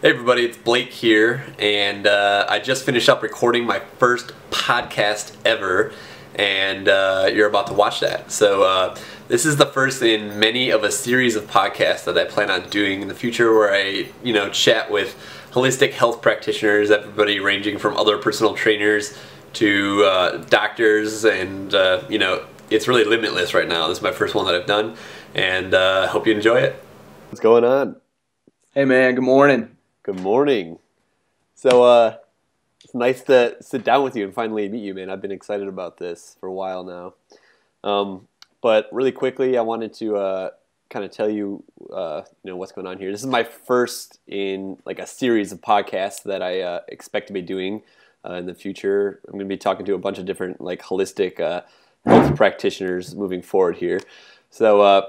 Hey everybody, it's Blake here, and I just finished up recording my first podcast ever, and you're about to watch that. So this is the first in many of a series of podcasts that I plan on doing in the future, where I, chat with holistic health practitioners, everybody ranging from other personal trainers to doctors, and it's really limitless right now. This is my first one that I've done, and hope you enjoy it. What's going on? Hey man, good morning. Good morning. So it's nice to sit down with you and finally meet you, man. I've been excited about this for a while now. But really quickly, I wanted to kind of tell you, what's going on here. This is my first in like a series of podcasts that I expect to be doing in the future. I'm going to be talking to a bunch of different like holistic health practitioners moving forward here. So,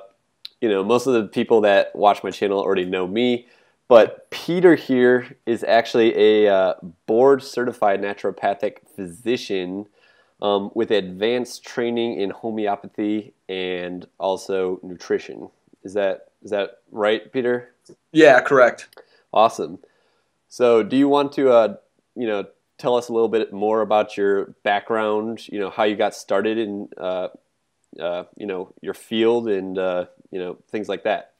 most of the people that watch my channel already know me. But Peter here is actually a board-certified naturopathic physician with advanced training in homeopathy and also nutrition. Is that right, Peter? Yeah, correct. Awesome. So, do you want to tell us a little bit more about your background? How you got started in your field and things like that.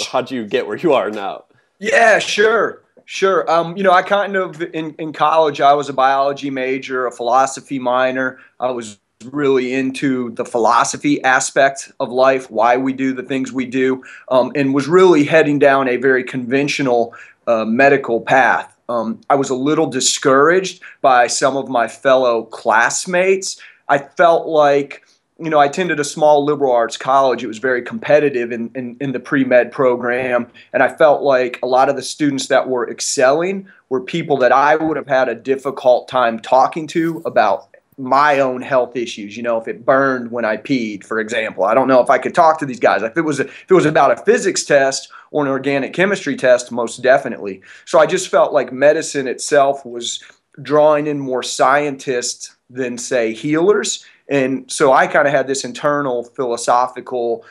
How'd you get where you are now? Yeah, sure. I kind of, in college, I was a biology major, a philosophy minor. I was really into the philosophy aspect of life, why we do the things we do, and was really heading down a very conventional medical path. I was a little discouraged by some of my fellow classmates. I felt like, I attended a small liberal arts college. It was very competitive in the pre-med program. And I felt like a lot of the students that were excelling were people that I would have had a difficult time talking to about my own health issues. If it burned when I peed, for example, I don't know if I could talk to these guys. If it was about a physics test or an organic chemistry test, most definitely. So I just felt like medicine itself was drawing in more scientists than, say, healers. And so I kind of had this internal philosophical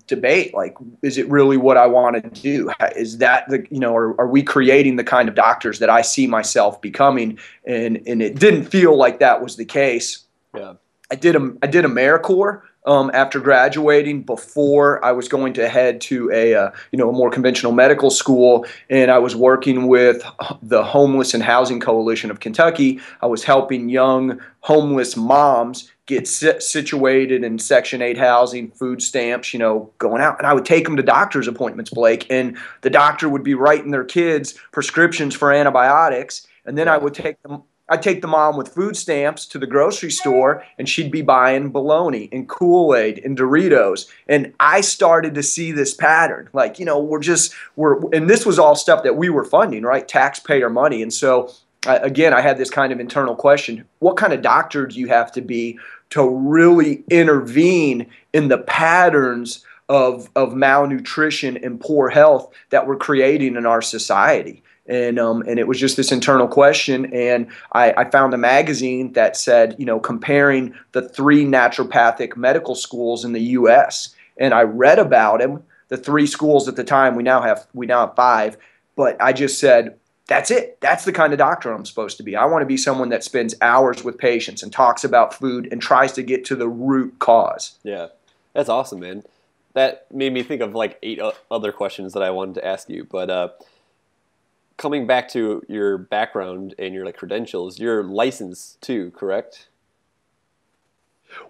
debate, like, is it really what I want to do? Is that are we creating the kind of doctors that I see myself becoming? And it didn't feel like that was the case. Yeah. I did AmeriCorps after graduating before I was going to head to a more conventional medical school, and I was working with the Homeless and Housing Coalition of Kentucky. I was helping young homeless moms get situated in Section 8 housing, food stamps, going out. And I would take them to doctor's appointments, Blake, and the doctor would be writing their kids prescriptions for antibiotics, and then I'd take the mom with food stamps to the grocery store, and she'd be buying bologna and Kool-Aid and Doritos. And I started to see this pattern. Like, and this was all stuff that we were funding, right? Taxpayer money. And so, again, I had this kind of internal question. What kind of doctor do you have to be to really intervene in the patterns of malnutrition and poor health that we're creating in our society? And it was just this internal question, and I found a magazine that said, comparing the 3 naturopathic medical schools in the U.S. And I read about them, the 3 schools at the time. We now have 5, but I just said, that's it. That's the kind of doctor I'm supposed to be. I want to be someone that spends hours with patients and talks about food and tries to get to the root cause. Yeah, that's awesome, man. That made me think of like 8 other questions that I wanted to ask you, but. Coming back to your background and your credentials, you're licensed too, correct?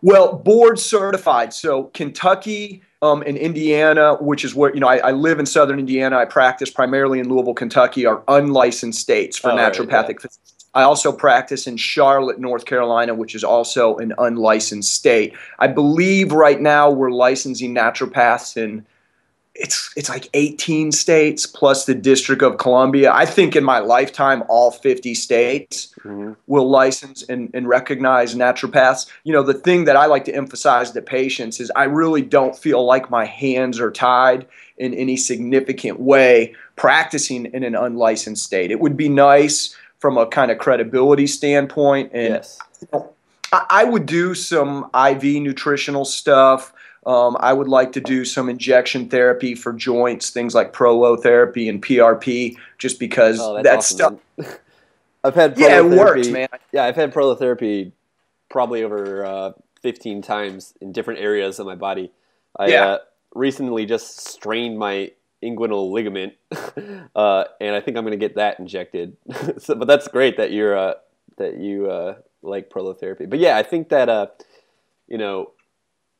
Well, board certified. So Kentucky and Indiana, which is where, I live in southern Indiana. I practice primarily in Louisville, Kentucky, are unlicensed states for naturopathic physicians. I also practice in Charlotte, North Carolina, which is also an unlicensed state. I believe right now we're licensing naturopaths in it's like 18 states plus the District of Columbia. I think in my lifetime, all 50 states will license and recognize naturopaths. The thing that I like to emphasize to patients is I really don't feel like my hands are tied in any significant way practicing in an unlicensed state. It would be nice from a kind of credibility standpoint. And yes. I would do some IV nutritional stuff. I would like to do some injection therapy for joints, things like prolotherapy and PRP, just because Oh, that's that awesome, stuff. man. I've had Yeah, it works, prolotherapy. man. Yeah, I've had prolotherapy probably over 15 times in different areas of my body. I Yeah. recently just strained my inguinal ligament, and I think I'm going to get that injected. But that's great that you like prolotherapy. But yeah, I think that you know,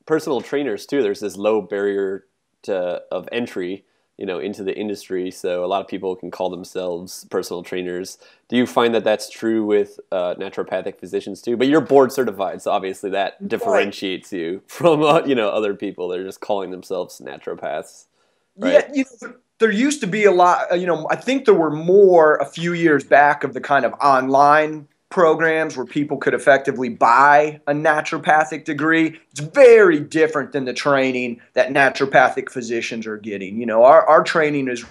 personal trainers too. There's this low barrier of entry, into the industry. So a lot of people can call themselves personal trainers. Do you find that that's true with naturopathic physicians too? But you're board certified, so obviously that Right. differentiates you from other people. They're just calling themselves naturopaths, right? Yeah, there used to be a lot, I think there were more a few years back of the kind of online programs where people could effectively buy a naturopathic degree. It's very different than the training that naturopathic physicians are getting. Our training is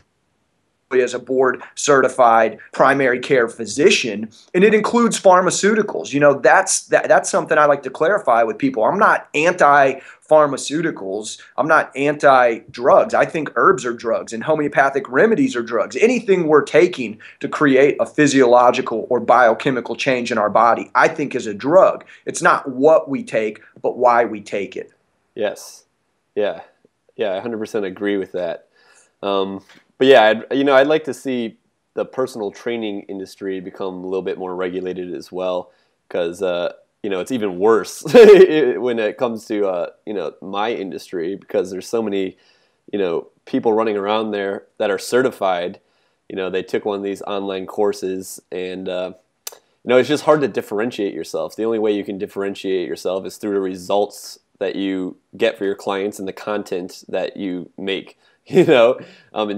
as a board certified primary care physician, and it includes pharmaceuticals. That's something I like to clarify with people. I'm not anti pharmaceuticals. I'm not anti drugs. I think herbs are drugs and homeopathic remedies are drugs. Anything we're taking to create a physiological or biochemical change in our body, I think is a drug. It's not what we take, but why we take it. Yes. Yeah. Yeah. I 100% agree with that. But yeah, I'd like to see the personal training industry become a little bit more regulated as well, because it's even worse when it comes to my industry, because there's so many people running around there that are certified. They took one of these online courses, and it's just hard to differentiate yourself. The only way you can differentiate yourself is through the results that you get for your clients and the content that you make. In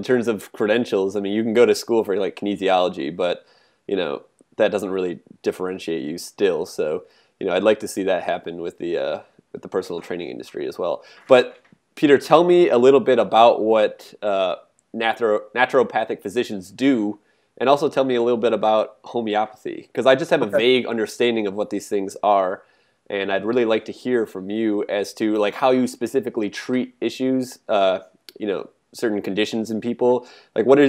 terms of credentials, I mean, you can go to school for like kinesiology, but that doesn't really differentiate you still. So, I'd like to see that happen with the personal training industry as well. But Peter, tell me a little bit about what naturopathic physicians do, and also tell me a little bit about homeopathy, because I just have a vague understanding of what these things are, and I'd really like to hear from you as to like how you specifically treat issues. Certain conditions in people. Like what do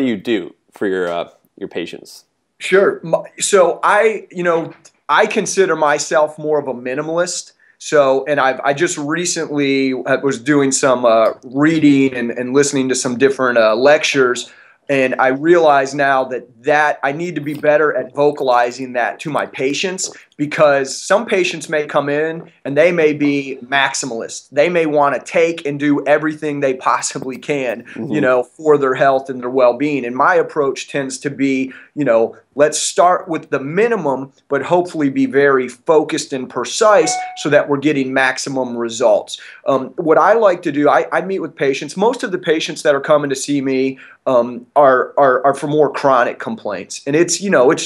you do for your patients? Sure. So I consider myself more of a minimalist. So, and I just recently was doing some reading and listening to some different lectures. And I realize now that I need to be better at vocalizing that to my patients, because some patients may come in and they may be maximalists. They may want to take and do everything they possibly can, for their health and their well-being. And my approach tends to be, let's start with the minimum, but hopefully be very focused and precise so that we're getting maximum results. What I like to do, I meet with patients. Most of the patients that are coming to see me are for more chronic complaints, and it's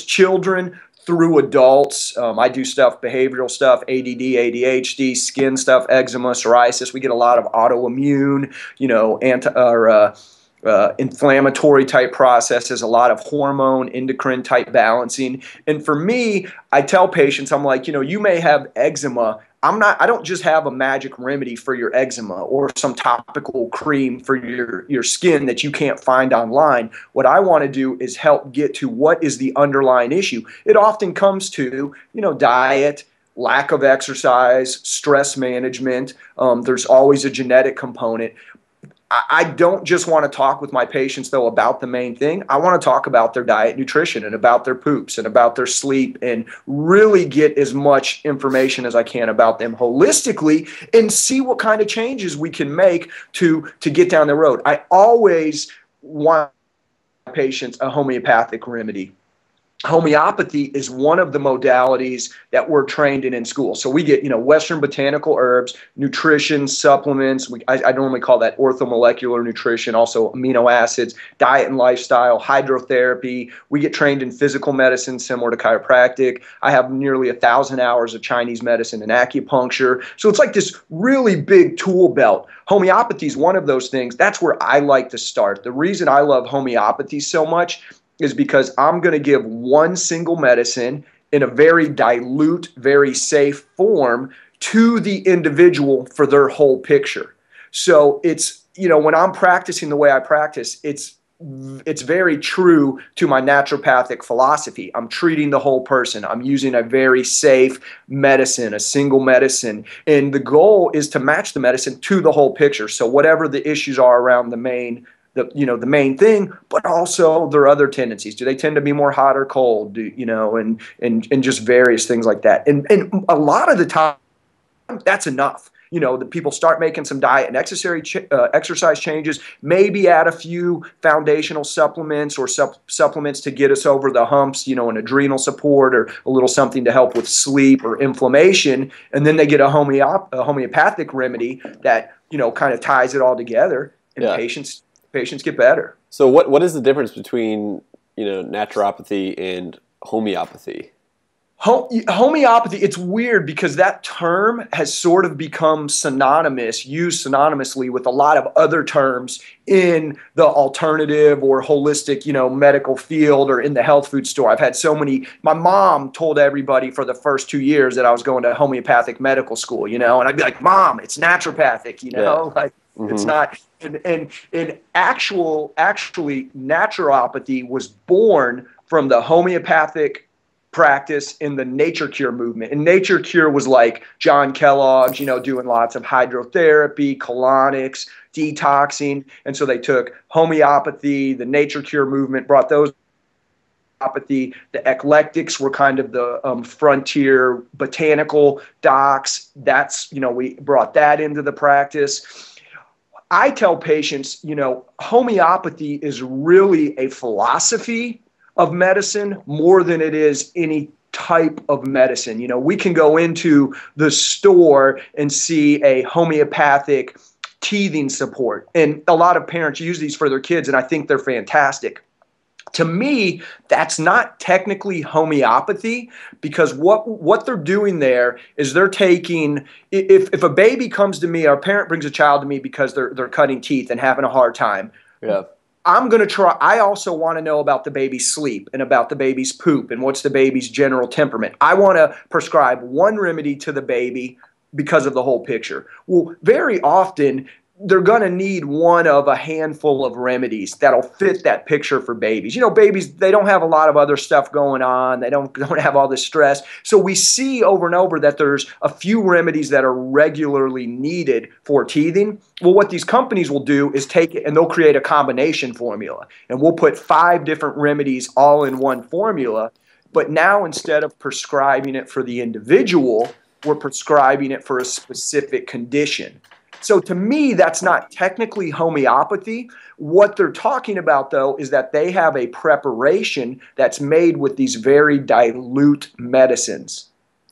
children through adults. I do behavioral stuff, ADD, ADHD, skin stuff, eczema, psoriasis. We get a lot of autoimmune, inflammatory type processes, a lot of hormone, endocrine type balancing. And for me, I tell patients, I'm like, you may have eczema. I don't just have a magic remedy for your eczema or some topical cream for your skin that you can't find online. What I want to do is help get to what is the underlying issue. It often comes to, diet, lack of exercise, stress management. There's always a genetic component. I don't just want to talk with my patients, though, about the main thing. I want to talk about their diet, nutrition, and about their poops and about their sleep, and really get as much information as I can about them holistically and see what kind of changes we can make to get down the road. I always want patients a homeopathic remedy. Homeopathy is one of the modalities that we're trained in school. So we get, Western botanical herbs, nutrition, supplements. I normally call that orthomolecular nutrition, also amino acids, diet and lifestyle, hydrotherapy. We get trained in physical medicine, similar to chiropractic. I have nearly 1,000 hours of Chinese medicine and acupuncture. So it's like this really big tool belt. Homeopathy is one of those things. That's where I like to start. The reason I love homeopathy so much is because I'm going to give one single medicine in a very dilute, very safe form to the individual for their whole picture. So it's, when I'm practicing the way I practice, it's very true to my naturopathic philosophy. I'm treating the whole person. I'm using a very safe medicine, a single medicine. And the goal is to match the medicine to the whole picture. So whatever the issues are around the main thing, but also their other tendencies. Do they tend to be more hot or cold? And just various things like that. And a lot of the time, that's enough. The people start making some diet and exercise changes, maybe add a few foundational supplements or supplements to get us over the humps, an adrenal support or a little something to help with sleep or inflammation. And then they get a homeopathic remedy that, kind of ties it all together, and patients get better. So what is the difference between, naturopathy and homeopathy? Homeopathy, it's weird because that term has sort of become used synonymously with a lot of other terms in the alternative or holistic, medical field or in the health food store. I've had my mom told everybody for the first 2 years that I was going to homeopathic medical school, and I'd be like, Mom, it's naturopathic, It's not. And actually, naturopathy was born from the homeopathic practice in the nature cure movement. And nature cure was like John Kellogg's, doing lots of hydrotherapy, colonics, detoxing. And so they took homeopathy, the nature cure movement, brought those homeopathy. The eclectics were kind of the frontier botanical docs. That's, we brought that into the practice. I tell patients, homeopathy is really a philosophy of medicine more than it is any type of medicine. We can go into the store and see a homeopathic teething support. And a lot of parents use these for their kids, and I think they're fantastic. To me, that's not technically homeopathy, because what they're doing there is they're taking, if a baby comes to me, or a parent brings a child to me because they're cutting teeth and having a hard time. Yeah. I'm going to try. I also want to know about the baby's sleep and about the baby's poop and what's the baby's general temperament. I want to prescribe one remedy to the baby because of the whole picture. Well, very often they're going to need one of a handful of remedies that'll fit that picture for babies. Babies, they don't have a lot of other stuff going on. They don't have all this stress. So we see over and over that there's a few remedies that are regularly needed for teething. Well, what these companies will do is take it and they'll create a combination formula. And we'll put 5 different remedies all in one formula. But now instead of prescribing it for the individual, we're prescribing it for a specific condition. So to me, that's not technically homeopathy. What they're talking about, though, is that they have a preparation that's made with these very dilute medicines,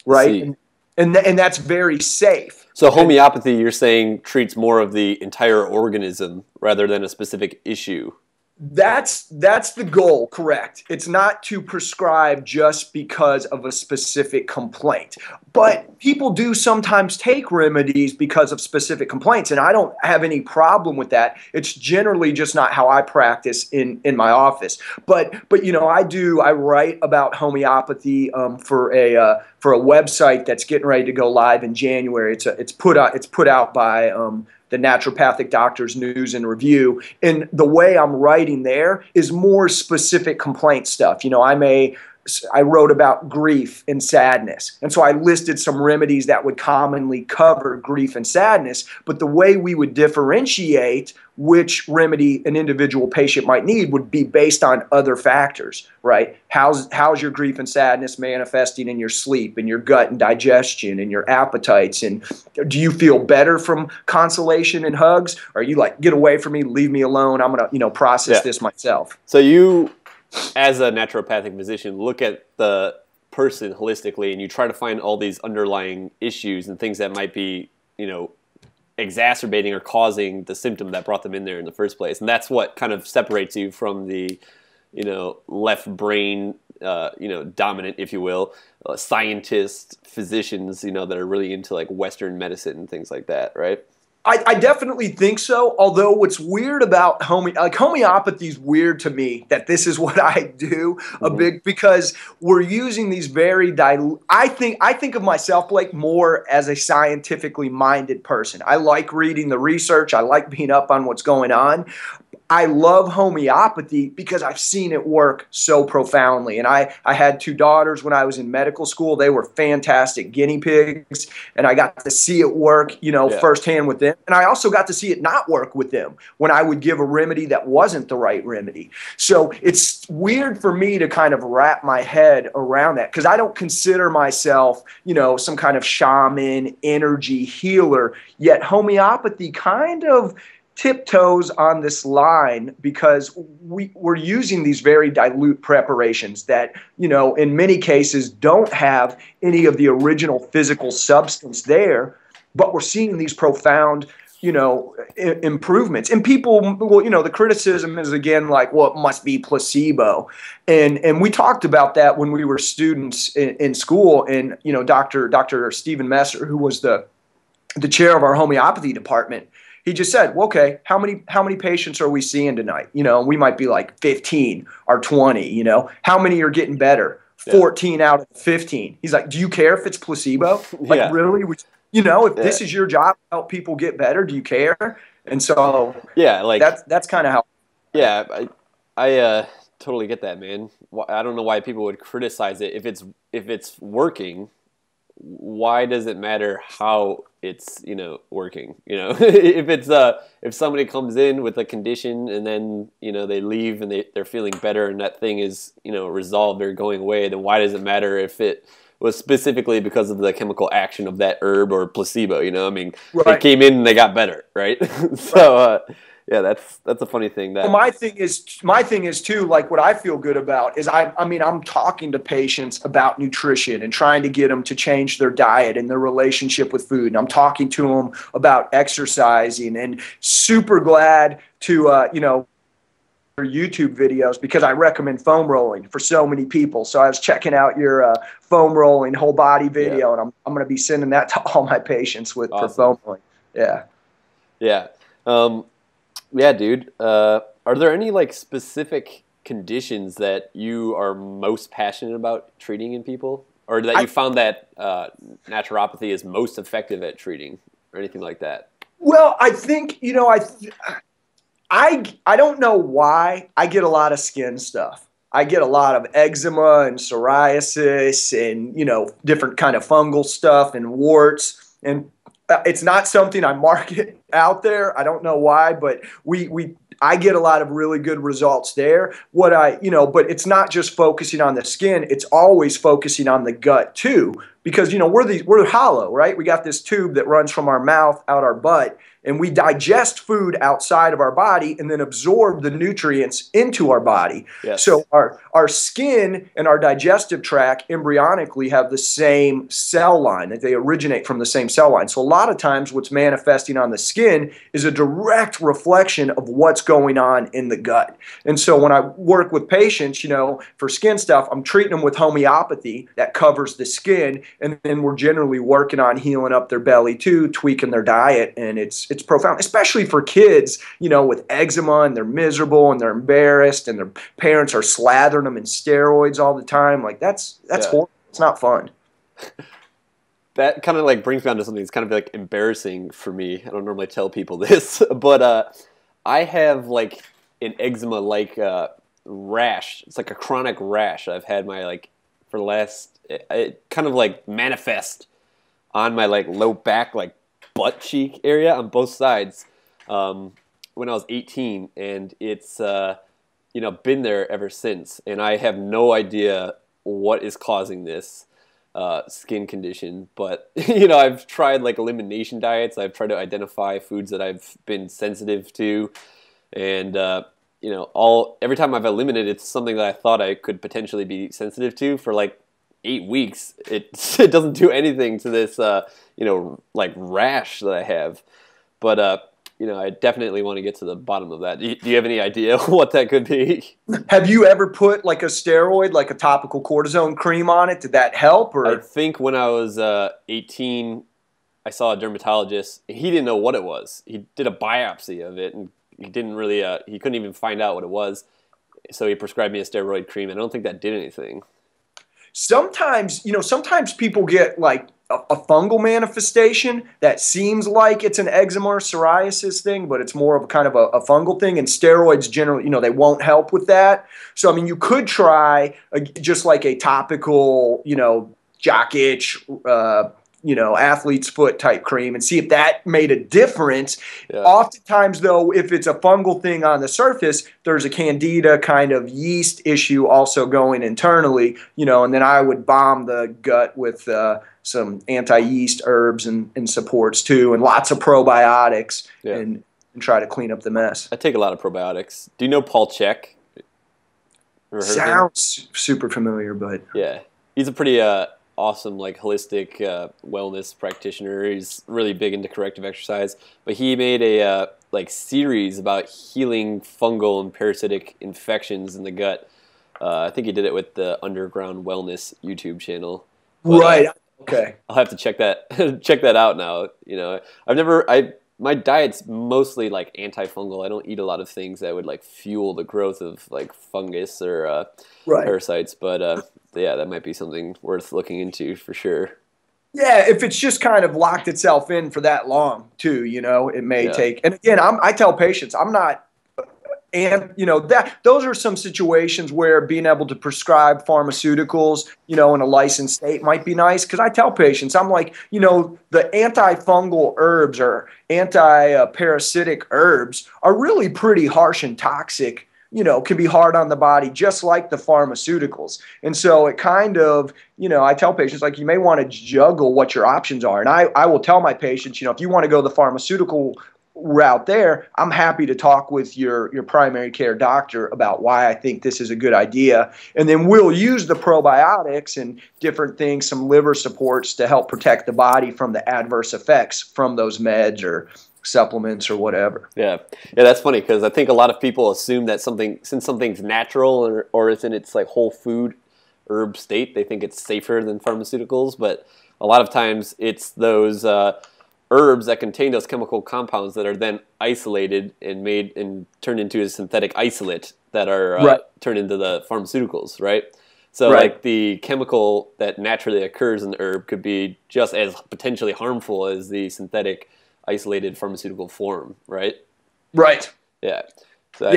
right? And that's very safe. So homeopathy, you're saying, treats more of the entire organism rather than a specific issue. That's the goal, correct. It's not to prescribe just because of a specific complaint. But people do sometimes take remedies because of specific complaints, and I don't have any problem with that. It's generally just not how I practice in my office. But I write about homeopathy for a website that's getting ready to go live in January. It's put out by the Naturopathic Doctors News and Review. And the way I'm writing there is more specific complaint stuff. I wrote about grief and sadness. And so I listed some remedies that would commonly cover grief and sadness. But the way we would differentiate which remedy an individual patient might need would be based on other factors, right? How's your grief and sadness manifesting in your sleep, in your gut and digestion, and your appetites? And do you feel better from consolation and hugs? Or are you like, get away from me, leave me alone, I'm going to process this myself? So you, as a naturopathic physician, look at the person holistically and you try to find all these underlying issues and things that might be, exacerbating or causing the symptom that brought them in there in the first place. And that's what kind of separates you from the, left brain, dominant, if you will, scientists, physicians, that are really into like Western medicine and things like that, right? I definitely think so. Although what's weird about homeopathy is weird to me that this is what I do a Hmm. big because we're using these very dilute. I think of myself, Blake, more as a scientifically minded person. I like reading the research. I like being up on what's going on. I love homeopathy because I've seen it work so profoundly. And I had two daughters when I was in medical school. They were fantastic guinea pigs, and I got to see it work, Yeah. firsthand with them. And I also got to see it not work with them when I would give a remedy that wasn't the right remedy. So it's weird for me to kind of wrap my head around that because I don't consider myself, some kind of shaman, energy healer, yet homeopathy kind of tiptoes on this line because we're using these very dilute preparations that, in many cases don't have any of the original physical substance there, but we're seeing these profound, improvements. And people, well, the criticism is again like, well, it must be placebo. And we talked about that when we were students in school. And, Dr. Stephen Messer, who was the chair of our homeopathy department, he just said, well, okay, how many patients are we seeing tonight? We might be like 15 or 20, how many are getting better? Yeah. 14 out of 15. He's like, do you care if it's placebo? Like, Yeah. really? If Yeah. this is your job to help people get better, do you care? And so Yeah. Like, that's kind of how. yeah, I totally get that, man. I don't know why people would criticize it if it's working. Why does it matter how it's working? If somebody comes in with a condition and then they leave and they're feeling better and that thing is resolved or going away, then why does it matter if it was specifically because of the chemical action of that herb or placebo? I mean, they Right. came in and they got better, right? So yeah, that's a funny thing Well, that. my thing is too, like what I feel good about is I mean I'm talking to patients about nutrition and trying to get them to change their diet and their relationship with food. And I'm talking to them about exercising and super glad to your YouTube videos because I recommend foam rolling for so many people. So I was checking out your foam rolling whole body Yeah. video, and I'm going to be sending that to all my patients for Awesome. foam rolling. Yeah. Yeah. Um, Yeah, dude. Are there any like specific conditions that you are most passionate about treating in people, or that you I found that naturopathy is most effective at treating, or anything like that? Well, I think I don't know why I get a lot of skin stuff. I get a lot of eczema and psoriasis and different kind of fungal stuff and warts, and it's not something I market out there. I don't know why, but we I get a lot of really good results there. But it's not just focusing on the skin, it's always focusing on the gut too, because we're hollow, right? We got this tube that runs from our mouth out our butt, and we digest food outside of our body and then absorb the nutrients into our body. Yes. So our skin and our digestive tract embryonically have the same cell line, that they originate from the same cell line. So a lot of times what's manifesting on the skin is a direct reflection of what's going on in the gut. And so when I work with patients, for skin stuff, I'm treating them with homeopathy that covers the skin, and then we're generally working on healing up their belly too, tweaking their diet, and it's profound, especially for kids, with eczema, and they're miserable and they're embarrassed and their parents are slathering them in steroids all the time. Like that's Yeah. horrible. It's not fun. That kind of like brings me on to something that's kind of like embarrassing for me. I don't normally tell people this, but I have like an eczema like rash. It's like a chronic rash I've had my like for the last. It kind of like manifest on my like low back, like butt cheek area on both sides when I was 18, and it's been there ever since, and I have no idea what is causing this skin condition. But I've tried like elimination diets. I've tried to identify foods that I've been sensitive to, and every time I've eliminated it's something that I thought I could potentially be sensitive to for like 8 weeks. It doesn't do anything to this like rash that I have. But I definitely want to get to the bottom of that. Do you have any idea what that could be? Have you ever put like a steroid, like a topical cortisone cream on it? Did that help? I Or think when I was 18, I saw a dermatologist. He didn't know what it was. He did a biopsy of it, and he didn't really. He couldn't even find out what it was. So he prescribed me a steroid cream. And I don't think that did anything. Sometimes, sometimes people get like a fungal manifestation that seems like it's an eczema or psoriasis thing, but it's more of a kind of a fungal thing. And steroids generally, they won't help with that. So, I mean, you could try just like a topical, jock itch, athlete's foot type cream and see if that made a difference. Yeah. Oftentimes, though, if it's a fungal thing on the surface, there's a candida kind of yeast issue also going internally, and then I would bomb the gut with some anti-yeast herbs and supports too, and lots of probiotics and try to clean up the mess. I take a lot of probiotics. Do you know Paul Chek? Sounds super familiar, but yeah, he's a pretty awesome, like, holistic wellness practitioner. He's really big into corrective exercise, but he made a series about healing fungal and parasitic infections in the gut. I think he did it with the Underground Wellness YouTube channel. But, right. Okay. I'll have to check that out now. My diet's mostly like antifungal. I don't eat a lot of things that would like fuel the growth of like fungus or parasites, but yeah, that might be something worth looking into for sure. Yeah, if it's just kind of locked itself in for that long too, it may take. And again, I tell patients, I'm not. And, those are some situations where being able to prescribe pharmaceuticals, in a licensed state might be nice. Because I tell patients, I'm like, the antifungal herbs or anti-parasitic herbs are really pretty harsh and toxic, can be hard on the body, just like the pharmaceuticals. And so it kind of, I tell patients, like, you may want to juggle what your options are. And I will tell my patients, if you want to go the pharmaceutical route there, I'm happy to talk with your primary care doctor about why I think this is a good idea. And then we'll use the probiotics and different things, some liver supports to help protect the body from the adverse effects from those meds or supplements or whatever. Yeah, that's funny because I think a lot of people assume that since something's natural or it's in its like whole food herb state, they think it's safer than pharmaceuticals. But a lot of times it's those herbs that contain those chemical compounds that are then isolated and made and turned into a synthetic isolate that are turned into the pharmaceuticals, right? So like the chemical that naturally occurs in the herb could be just as potentially harmful as the synthetic isolated pharmaceutical form, right? Right. Yeah. So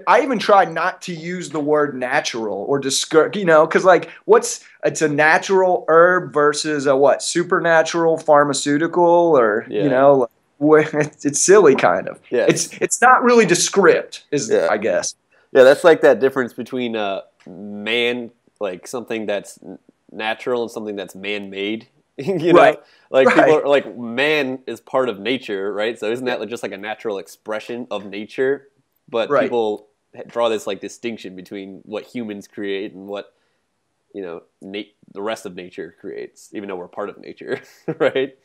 I even tried not to use the word natural or discourage, because like it's a natural herb versus a supernatural pharmaceutical or, it's silly kind of. Yeah. It's not really descript I guess. Yeah, that's like that difference between like something that's natural and something that's man-made. Know? Like people are like, man is part of nature, right? So isn't that just like a natural expression of nature? But people draw this like distinction between what humans create and what the rest of nature creates, even though we're part of nature, right?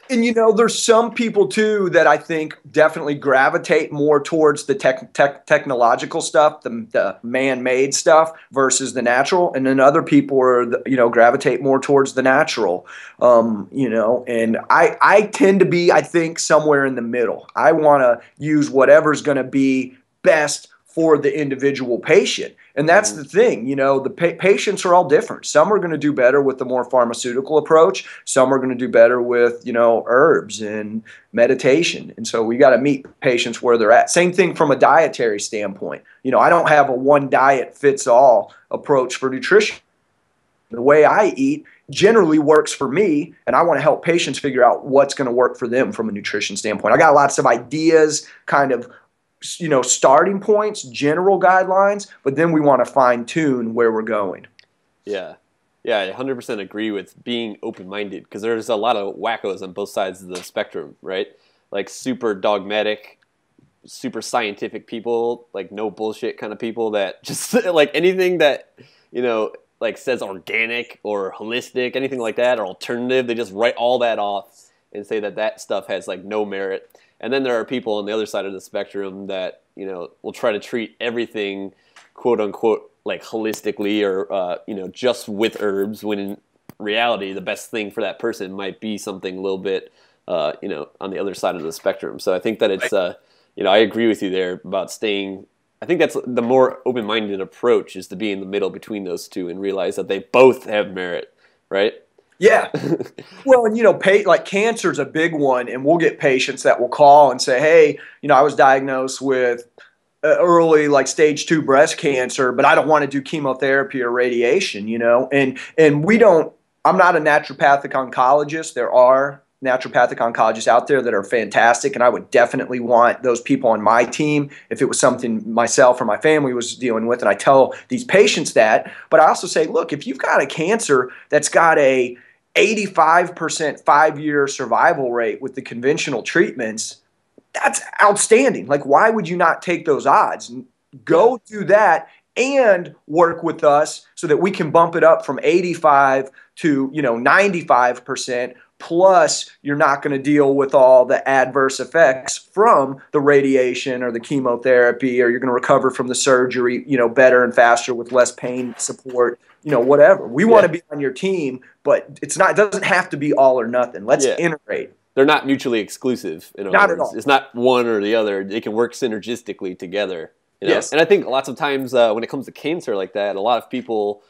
And there's some people too that I think definitely gravitate more towards the technological stuff, the man-made stuff versus the natural, and then other people are gravitate more towards the natural, And I tend to be, I think, somewhere in the middle. I want to use whatever's going to be best for the individual patient. And that's the thing, the patients are all different. Some are going to do better with the more pharmaceutical approach. Some are going to do better with, herbs and meditation. And so we got to meet patients where they're at. Same thing from a dietary standpoint. I don't have a one diet fits all approach for nutrition. The way I eat generally works for me, and I want to help patients figure out what's going to work for them from a nutrition standpoint. I got lots of ideas, kind of starting points, general guidelines, but then we want to fine tune where we're going. Yeah, I 100% agree with being open-minded because there's a lot of wackos on both sides of the spectrum, right? Like super dogmatic, super scientific people, like no bullshit kind of people that just like anything that, like says organic or holistic, anything like that, or alternative, they just write all that off and say that stuff has like no merit. And then there are people on the other side of the spectrum that, will try to treat everything, quote unquote, like holistically or, just with herbs when in reality, the best thing for that person might be something a little bit, on the other side of the spectrum. So I think that it's, I agree with you there about staying. I think that's the more open-minded approach, is to be in the middle between those two and realize that they both have merit, right? Yeah. Well, and like cancer is a big one, and we'll get patients that will call and say, "Hey, I was diagnosed with early like stage 2 breast cancer, but I don't want to do chemotherapy or radiation," and we don't. I'm not a naturopathic oncologist. There are naturopathic oncologists out there that are fantastic, and I would definitely want those people on my team if it was something myself or my family was dealing with. And I tell these patients that, but I also say, look, if you've got a cancer that's got a 85% 5-year survival rate with the conventional treatments, that's outstanding. Like, why would you not take those odds? Go do that and work with us so that we can bump it up from 85 to 95%. Plus, you're not going to deal with all the adverse effects from the radiation or the chemotherapy, or you're going to recover from the surgery, better and faster with less pain support, whatever. We want to be on your team, but it doesn't have to be all or nothing. Let's integrate. They're not mutually exclusive. Not at all. It's not one or the other. They can work synergistically together. Yes. And I think lots of times when it comes to cancer like that, a lot of people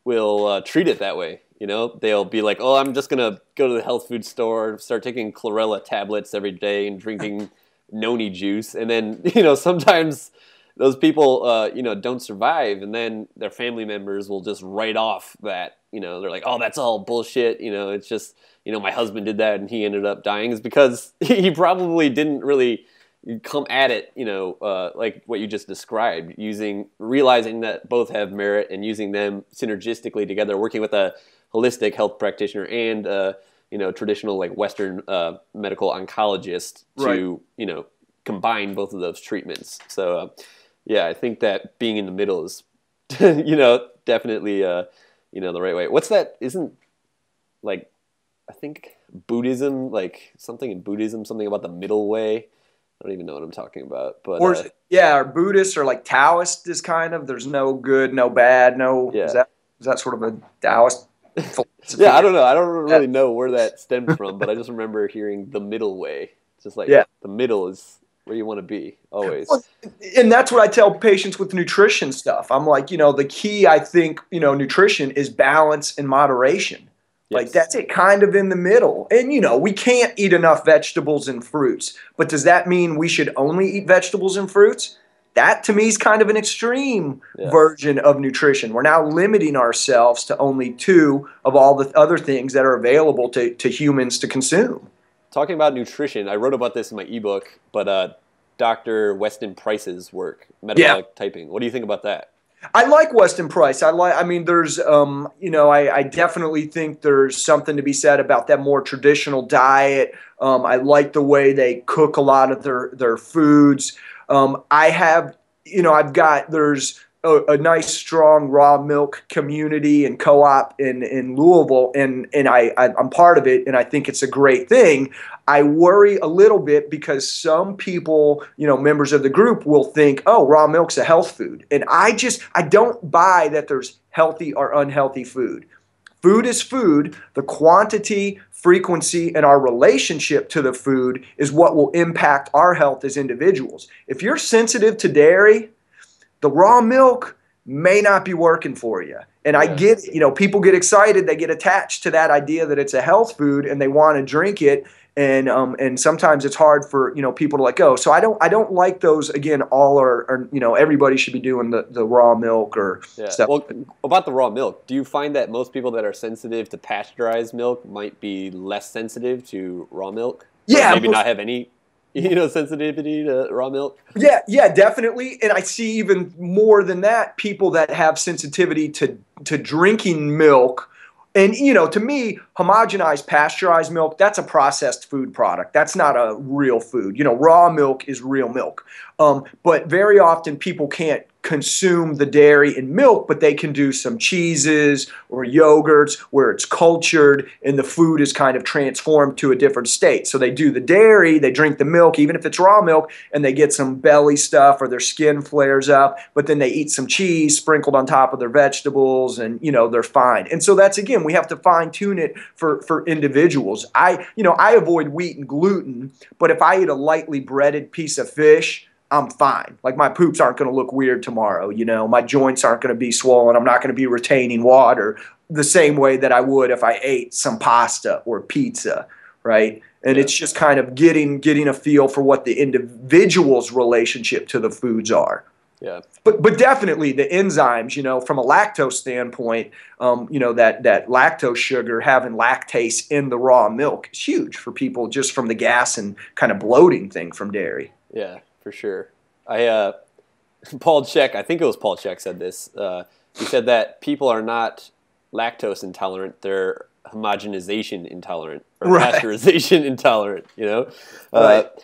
will treat it that way. They'll be like, oh, I'm just going to go to the health food store, start taking chlorella tablets every day and drinking noni juice. And then, sometimes those people, don't survive. And then their family members will just write off that, they're like, oh, that's all bullshit. It's just, my husband did that and he ended up dying. It's because he probably didn't really come at it, like what you just described, realizing that both have merit and using them synergistically together, working with a holistic health practitioner and traditional like Western medical oncologist to combine both of those treatments. So I think that being in the middle is definitely the right way. What's that? Isn't like, I think Buddhism, like something in Buddhism, something about the middle way. I don't even know what I'm talking about, but or Buddhists or like Taoist is kind of, there's no good, no bad, no. Is that sort of a Taoist? Yeah, I don't know. I don't really know where that stemmed from, but I just remember hearing the middle way. It's just like the middle is where you want to be always. Well, and that's what I tell patients with nutrition stuff. I'm like, the key, I think, nutrition is balance and moderation. Yes. Like that's it, kind of in the middle. And, we can't eat enough vegetables and fruits. But does that mean we should only eat vegetables and fruits? That, to me, is kind of an extreme version of nutrition. We're now limiting ourselves to only 2 of all the other things that are available to humans to consume. Talking about nutrition, I wrote about this in my ebook, but Dr. Weston Price's work, metabolic typing. What do you think about that? I like Weston Price. There's, I definitely think there's something to be said about that more traditional diet. I like the way they cook a lot of their foods. There's a nice, strong raw milk community and co-op in Louisville, and I'm part of it, and I think it's a great thing. I worry a little bit because some people, members of the group will think, oh, raw milk's a health food. And I don't buy that there's healthy or unhealthy food. Food is food. The quantity, frequency, and our relationship to the food is what will impact our health as individuals. If you're sensitive to dairy, the raw milk may not be working for you. And I get it. People get excited. They get attached to that idea that it's a health food and they want to drink it. And sometimes it's hard for, people to let go. So I don't like those, again, all or everybody should be doing the raw milk or stuff. Well, about the raw milk, do you find that most people that are sensitive to pasteurized milk might be less sensitive to raw milk? Yeah. Or maybe not have any sensitivity to raw milk? Yeah, definitely. And I see even more than that, people that have sensitivity to drinking milk. And, to me, homogenized pasteurized milk, that's a processed food product. That's not a real food. Raw milk is real milk. But very often people can't consume the dairy and milk, but they can do some cheeses or yogurts where it's cultured and the food is kind of transformed to a different state. So they do the dairy, they drink the milk, even if it's raw milk, and they get some belly stuff or their skin flares up, but then they eat some cheese sprinkled on top of their vegetables and, you know, they're fine. And so that's, again, we have to fine tune it for individuals. I avoid wheat and gluten, but if I eat a lightly breaded piece of fish, I'm fine. Like my poops aren't going to look weird tomorrow. You know, my joints aren't going to be swollen. I'm not going to be retaining water the same way that I would if I ate some pasta or pizza, right? And it's just kind of getting a feel for what the individual's relationship to the foods are. Yeah. But definitely the enzymes, you know, from a lactose standpoint, you know, that lactose sugar, having lactase in the raw milk is huge for people just from the gas and kind of bloating thing from dairy. Yeah. For sure. Paul Chek, I think it was Paul Chek said this. He said that people are not lactose intolerant, they're homogenization intolerant or pasteurization intolerant, you know? But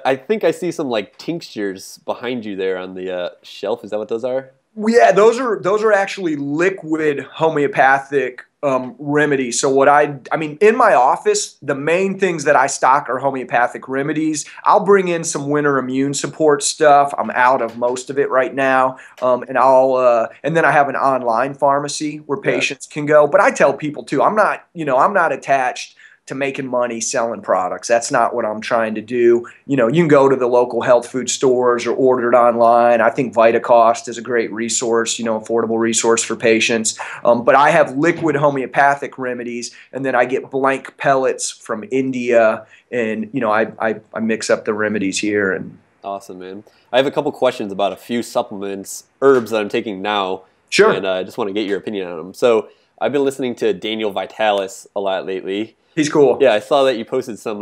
I think I see some like tinctures behind you there on the shelf. Is that what those are? Yeah, those are actually liquid homeopathic remedies. So what I mean, in my office, the main things that I stock are homeopathic remedies. I'll bring in some winter immune support stuff. I'm out of most of it right now, and then I have an online pharmacy where patients can go. But I tell people too, I'm not attached to making money selling products. That's not what I'm trying to do. You know, you can go to the local health food stores or order it online. I think VitaCost is a great resource, you know, affordable resource for patients. But I have liquid homeopathic remedies, and then I get blank pellets from India, and, you know, I mix up the remedies here. And awesome, man. I have a couple questions about a few supplements, herbs that I'm taking now. Sure. And I just want to get your opinion on them. So I've been listening to Daniel Vitalis a lot lately. He's cool. Yeah, I saw that you posted some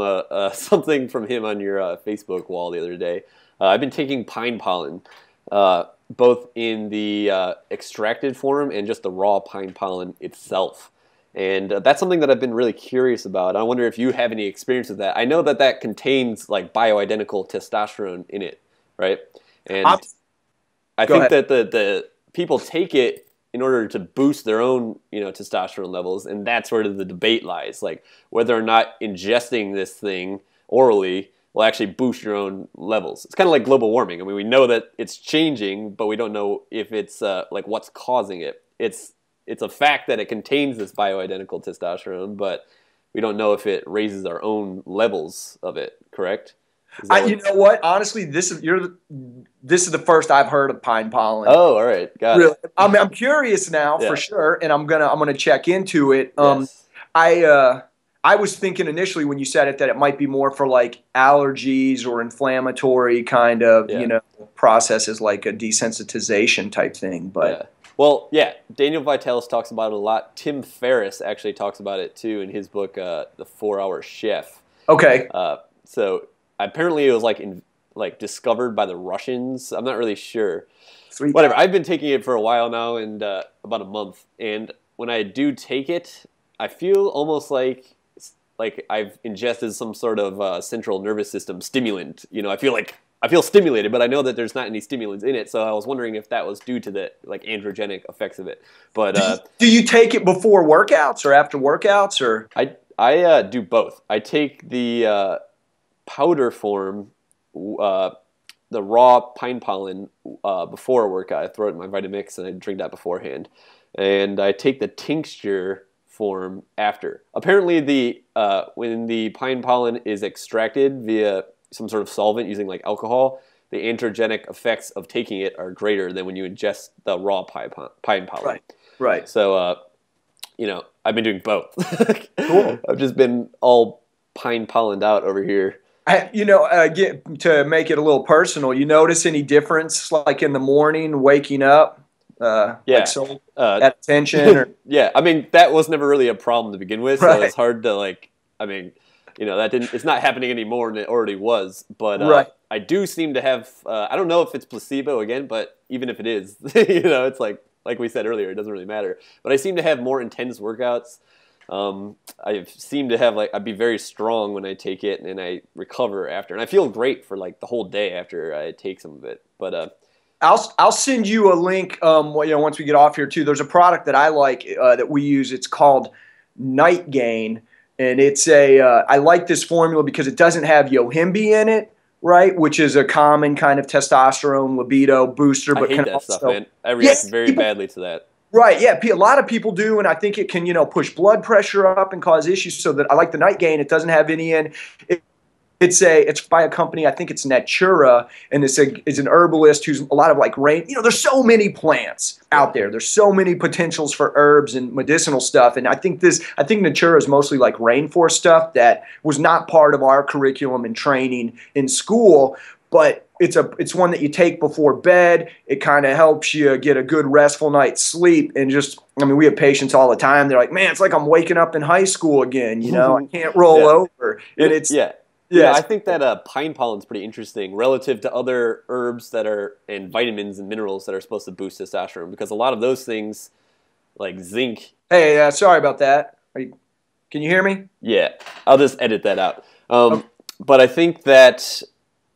something from him on your Facebook wall the other day. I've been taking pine pollen, both in the extracted form and just the raw pine pollen itself. And that's something that I've been really curious about. I wonder if you have any experience with that. I know that contains like bioidentical testosterone in it, right? And I think that the people take it in order to boost their own, you know, testosterone levels, and that's where the debate lies, like whether or not ingesting this thing orally will actually boost your own levels. It's kind of like global warming. I mean, we know that it's changing, but we don't know if it's like what's causing it. It's a fact that it contains this bioidentical testosterone, but we don't know if it raises our own levels of it. Correct? You know what? Honestly, this is the first I've heard of pine pollen. Oh, all right, got it. I'm curious now for sure, and I'm gonna check into it. Yes. I was thinking initially when you said it that it might be more for like allergies or inflammatory kind of you know processes like a desensitization type thing, but. Well, yeah, Daniel Vitalis talks about it a lot. Tim Ferriss actually talks about it too in his book, The 4-Hour Chef. Okay. So apparently it was like discovered by the Russians. I'm not really sure. Sweet. Whatever. I've been taking it for a while now, and about a month. And when I do take it, I feel almost like I've ingested some sort of central nervous system stimulant. You know, I feel stimulated, but I know that there's not any stimulants in it. So I was wondering if that was due to the like androgenic effects of it. But do you take it before workouts or after workouts, or? I do both. I take the powder form, the raw pine pollen before a workout. I throw it in my Vitamix and I drink that beforehand. And I take the tincture form after. Apparently, when the pine pollen is extracted via some sort of solvent using like alcohol, the androgenic effects of taking it are greater than when you ingest the raw pine pollen. Right. So, you know, I've been doing both. Cool. I've just been all pine pollened out over here. To make it a little personal, you notice any difference like in the morning waking up? Like at attention? Or? Yeah, I mean, that was never really a problem to begin with, so it's hard to like, I mean, you know, it's not happening anymore than it already was, but I do seem to have, I don't know if it's placebo again, but even if it is, you know, it's like we said earlier, it doesn't really matter, but I seem to have more intense workouts. I seem to have I'd be very strong when I take it, and I recover after, and I feel great for like the whole day after I take some of it. But I'll send you a link. Once we get off here too, there's a product that I like that we use. It's called Night Gain, and it's I like this formula because it doesn't have yohimbe in it, right? Which is a common kind of testosterone libido booster. I But hate can that also, stuff, man. I react very badly to that. Right, yeah, a lot of people do, and I think it can, push blood pressure up and cause issues. So that I like the Night Gain. It doesn't have any in. It's by a company, I think it's Natura, and it's an herbalist who's a lot of like rain. There's so many plants out there. There's so many potentials for herbs and medicinal stuff, and I think Natura is mostly like rainforest stuff that was not part of our curriculum and training in school, but it's one that you take before bed. It kind of helps you get a good restful night's sleep. And we have patients all the time. They're like, man, it's like I'm waking up in high school again. I can't roll over. And yeah, I think that pine pollen is pretty interesting relative to other herbs and vitamins and minerals that are supposed to boost testosterone, because a lot of those things, like zinc. Hey, sorry about that. Can you hear me? Yeah, I'll just edit that out. Okay. But I think that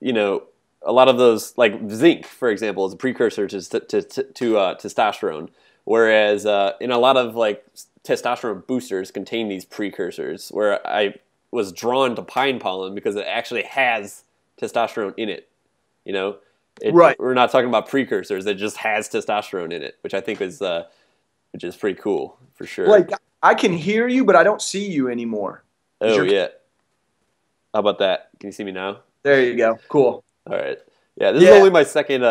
a lot of those, like zinc, for example, is a precursor to testosterone, whereas in a lot of like testosterone boosters contain these precursors. Where I was drawn to pine pollen because it actually has testosterone in it. Right. We're not talking about precursors; it just has testosterone in it, which I think is pretty cool for sure. Like I can hear you, but I don't see you anymore. Oh yeah. How about that? Can you see me now? There you go. Cool. All right. Yeah, this is only my second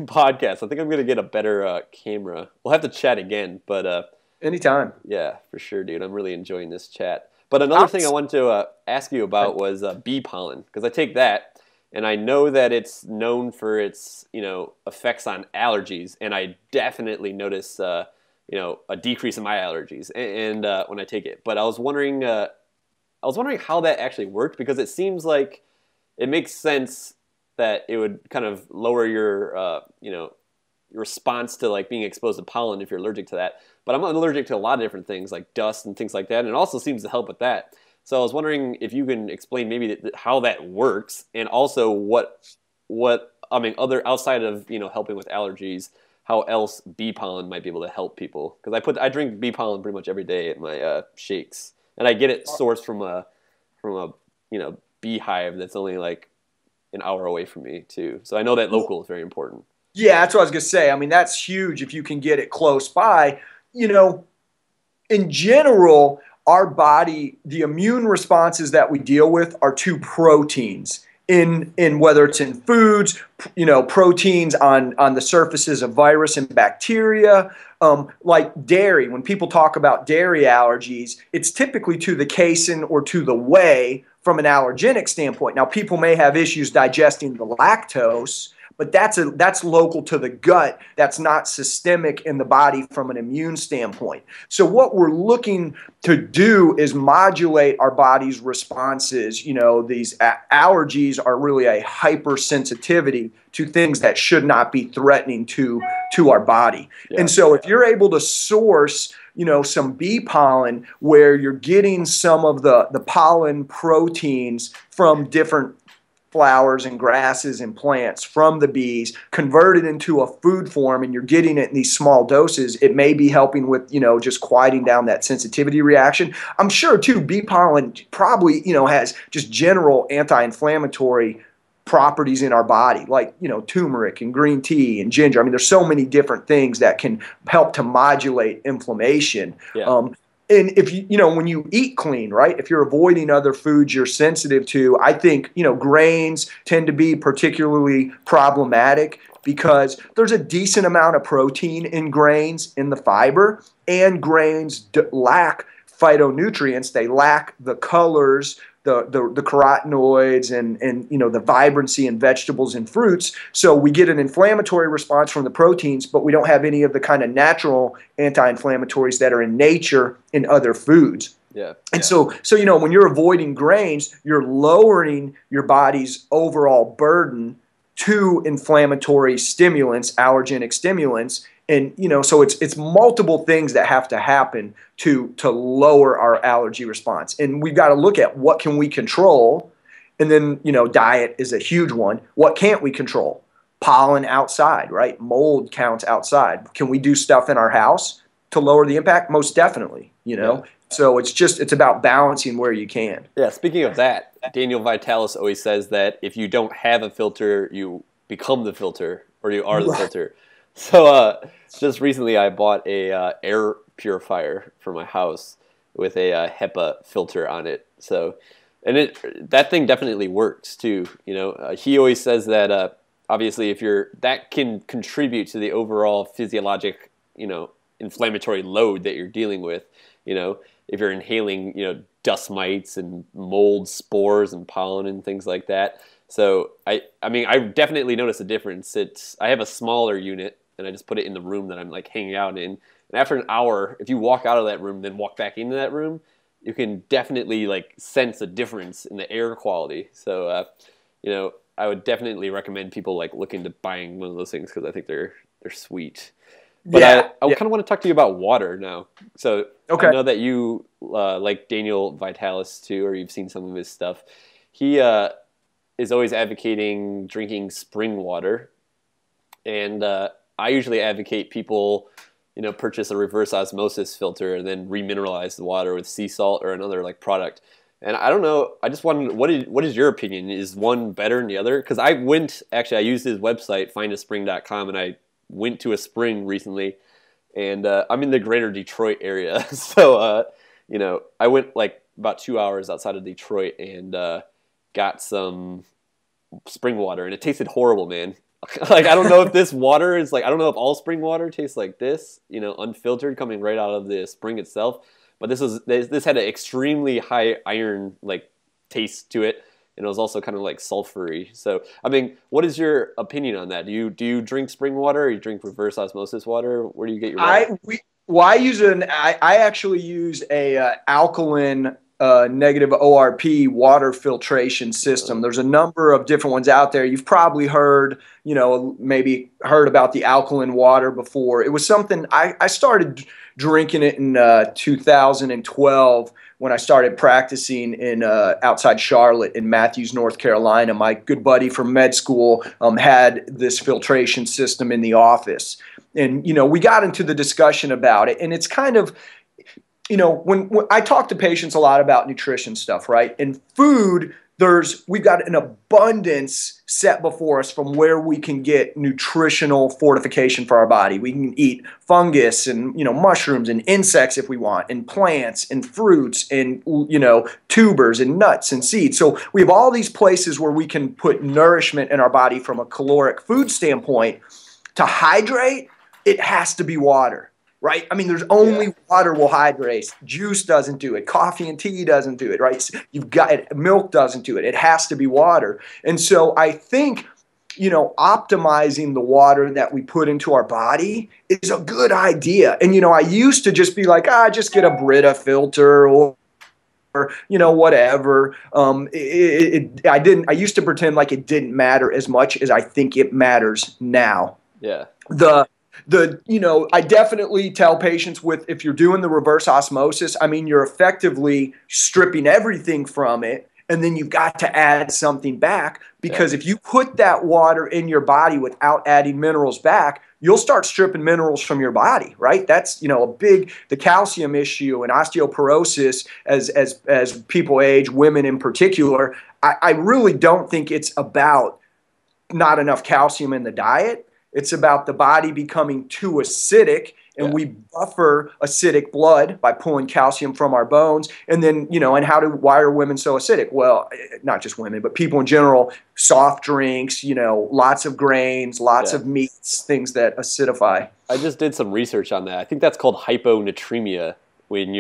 podcast. I think I'm going to get a better camera. We'll have to chat again, but anytime. Yeah, for sure, dude. I'm really enjoying this chat. But another thing I wanted to ask you about was bee pollen, because I take that, and I know that it's known for its effects on allergies, and I definitely notice a decrease in my allergies and when I take it. But I was wondering how that actually worked, because it seems like it makes sense that it would kind of lower your your response to like being exposed to pollen if you're allergic to that. But I'm allergic to a lot of different things like dust and things like that, and it also seems to help with that. So I was wondering if you can explain maybe how that works, and also what other outside of helping with allergies, how else bee pollen might be able to help people. Because I drink bee pollen pretty much every day at my shakes, and I get it sourced from a beehive that's only like an hour away from me too. So I know that local is very important. Yeah, that's what I was going to say. I mean, that's huge if you can get it close by. In general, our body, the immune responses that we deal with are to proteins. In whether it's in foods, proteins on the surfaces of virus and bacteria, like dairy. When people talk about dairy allergies, it's typically to the casein or to the whey from an allergenic standpoint. Now, people may have issues digesting the lactose, but that's local to the gut. That's not systemic in the body from an immune standpoint. So what we're looking to do is modulate our body's responses. These allergies are really a hypersensitivity to things that should not be threatening to our body. Yeah. And so if you're able to source some bee pollen where you're getting some of the pollen proteins from different flowers and grasses and plants from the bees, converted into a food form, and you're getting it in these small doses, it may be helping with, just quieting down that sensitivity reaction. I'm sure too, bee pollen probably, has just general anti-inflammatory properties in our body, like, turmeric and green tea and ginger. I mean, there's so many different things that can help to modulate inflammation. Yeah. And if when you eat clean, right, if you're avoiding other foods you're sensitive to, I think, grains tend to be particularly problematic because there's a decent amount of protein in grains in the fiber, and grains lack phytonutrients. They lack the colors, the carotenoids and the vibrancy in vegetables and fruits. So we get an inflammatory response from the proteins, but we don't have any of the kind of natural anti-inflammatories that are in nature in other foods. Yeah. And so when you're avoiding grains, you're lowering your body's overall burden to inflammatory stimulants, allergenic stimulants. And so it's multiple things that have to happen to lower our allergy response. And we've got to look at what can we control, and then diet is a huge one. What can't we control? pollen outside, right? Mold counts outside. Can we do stuff in our house to lower the impact? Most definitely, you know. Yeah. So it's about balancing where you can. Yeah, speaking of that, Daniel Vitalis always says that if you don't have a filter, you become the filter, or you are the Right. filter. So just recently I bought a air purifier for my house with a HEPA filter on it. So, and that thing definitely works too. You know, he always says that obviously if that can contribute to the overall physiologic, inflammatory load that you're dealing with. You know, if you're inhaling, dust mites and mold spores and pollen and things like that. So I mean, I definitely notice a difference. I have a smaller unit and I just put it in the room that I'm like hanging out in. And after an hour, if you walk out of that room, then walk back into that room, you can definitely like sense a difference in the air quality. So, I would definitely recommend people like look into buying one of those things because I think they're sweet. But Yeah. I Yeah. kind of want to talk to you about water now. So I Okay. know that you like Daniel Vitalis too, or you've seen some of his stuff. He is always advocating drinking spring water, and I usually advocate people, purchase a reverse osmosis filter and then remineralize the water with sea salt or another like product. And I don't know. I just wanted, what is your opinion? Is one better than the other? Because I used his website, findaspring.com, and I went to a spring recently, and I'm in the greater Detroit area. So, I went like about 2 hours outside of Detroit and got some spring water, and it tasted horrible, man. Like, I don't know if this water is like, I don't know if all spring water tastes like this, unfiltered coming right out of the spring itself. But this had an extremely high iron like taste to it, and it was also kind of like sulfury. So, I mean, what is your opinion on that? Do you drink spring water, or you drink reverse osmosis water? Where do you get your water? I actually use a alkaline negative ORP water filtration system. There's a number of different ones out there. You've probably heard, maybe heard about the alkaline water before. It was something I started drinking it in 2012 when I started practicing in outside Charlotte in Matthews, North Carolina. My good buddy from med school had this filtration system in the office. And, we got into the discussion about it, and it's kind of, when I talk to patients a lot about nutrition stuff, right? And food, we've got an abundance set before us from where we can get nutritional fortification for our body. We can eat fungus and, mushrooms and insects if we want, and plants and fruits and, tubers and nuts and seeds. So we have all these places where we can put nourishment in our body from a caloric food standpoint. To hydrate, it has to be water. Right? I mean, there's only water will hydrate. Juice doesn't do it. Coffee and tea doesn't do it, right? You've got it. Milk doesn't do it. It has to be water. And so I think, optimizing the water that we put into our body is a good idea. And, I used to just be like, just get a Brita filter or whatever. I used to pretend like it didn't matter as much as I think it matters now. Yeah. I definitely tell patients if you're doing the reverse osmosis, I mean, you're effectively stripping everything from it, and then you've got to add something back, because if you put that water in your body without adding minerals back, you'll start stripping minerals from your body, right? That's, the calcium issue and osteoporosis as people age, women in particular. I really don't think it's about not enough calcium in the diet. It's about the body becoming too acidic, and we buffer acidic blood by pulling calcium from our bones. And then, and why are women so acidic? Well, not just women, but people in general, soft drinks, lots of grains, lots of meats, things that acidify. I just did some research on that. I think that's called hyponatremia, when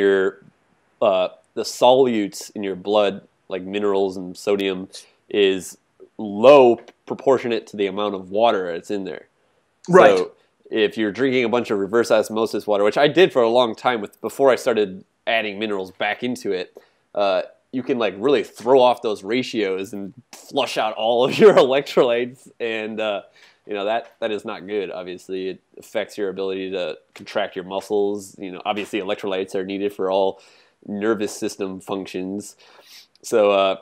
the solutes in your blood, like minerals and sodium, is low proportionate to the amount of water that's in there. Right. So if you're drinking a bunch of reverse osmosis water, which I did for a long time before I started adding minerals back into it, you can like really throw off those ratios and flush out all of your electrolytes, and that is not good. Obviously, it affects your ability to contract your muscles. Obviously electrolytes are needed for all nervous system functions. So I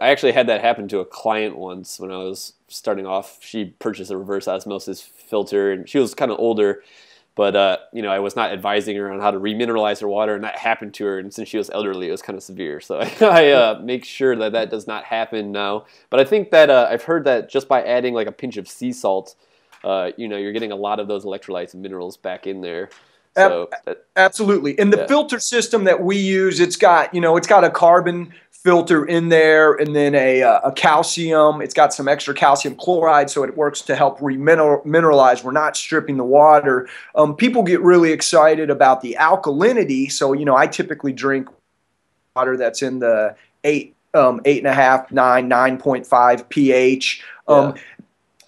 actually had that happen to a client once when I was starting off, she purchased a reverse osmosis filter, and she was kind of older. But, I was not advising her on how to remineralize her water, and that happened to her. And since she was elderly, it was kind of severe. So I make sure that does not happen now. But I think that I've heard that just by adding like a pinch of sea salt, you're getting a lot of those electrolytes and minerals back in there. So absolutely. And the filter system that we use, it's got a carbon filter in there, and then a calcium. It's got some extra calcium chloride, so it works to help remineralize. We're not stripping the water. People get really excited about the alkalinity. So, I typically drink water that's in the 8.5, 9.5 pH.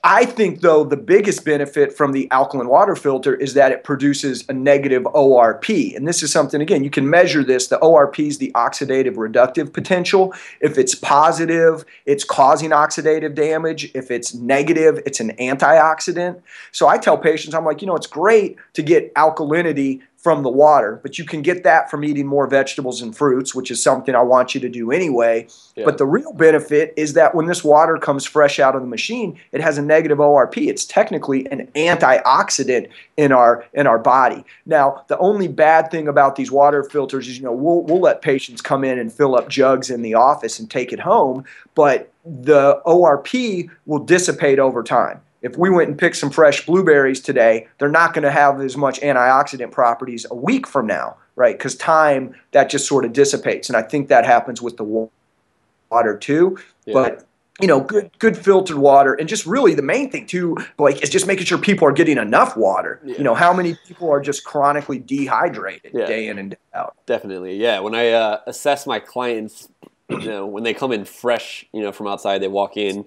I think, though, the biggest benefit from the alkaline water filter is that it produces a negative ORP. And this is something, again, you can measure this. The ORP is the oxidative reductive potential. If it's positive, it's causing oxidative damage. If it's negative, it's an antioxidant. So I tell patients, I'm like, it's great to get alkalinity from the water, but you can get that from eating more vegetables and fruits, which is something I want you to do anyway. Yeah. But the real benefit is that when this water comes fresh out of the machine, it has a negative ORP. It's technically an antioxidant in our body. Now, the only bad thing about these water filters is, we'll let patients come in and fill up jugs in the office and take it home, but the ORP will dissipate over time. If we went and picked some fresh blueberries today, they're not going to have as much antioxidant properties a week from now, right? Because time, that just sort of dissipates. And I think that happens with the water too. Yeah. But, good filtered water. And just really the main thing too, Blake, is just making sure people are getting enough water. Yeah. How many people are just chronically dehydrated day in and day out? Definitely. Yeah. When I assess my clients, when they come in fresh, from outside, they walk in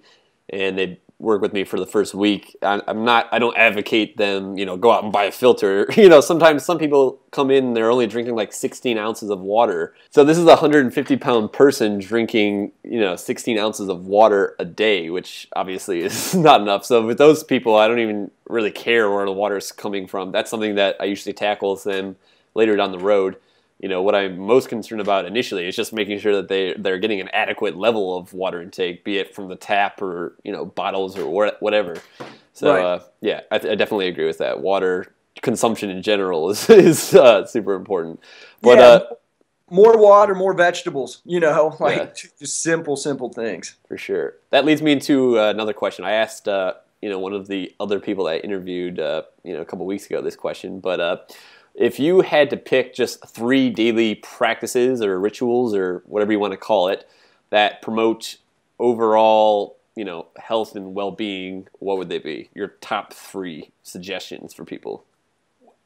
and they work with me for the first week. I don't advocate them, go out and buy a filter. Sometimes some people come in and they're only drinking like 16 ounces of water. So this is a 150-pound person drinking, 16 ounces of water a day, which obviously is not enough. So with those people, I don't even really care where the water is coming from. That's something that I usually tackle with them later down the road. What I'm most concerned about initially is just making sure that they're getting an adequate level of water intake, be it from the tap or bottles or whatever. So right. I definitely agree with that. Water consumption in general is super important. But more water, more vegetables. Just simple things. For sure. That leads me into another question. I asked one of the other people that I interviewed a couple weeks ago this question, but. If you had to pick just 3 daily practices or rituals or whatever you want to call it that promote overall, health and well-being, what would they be? Your top 3 suggestions for people.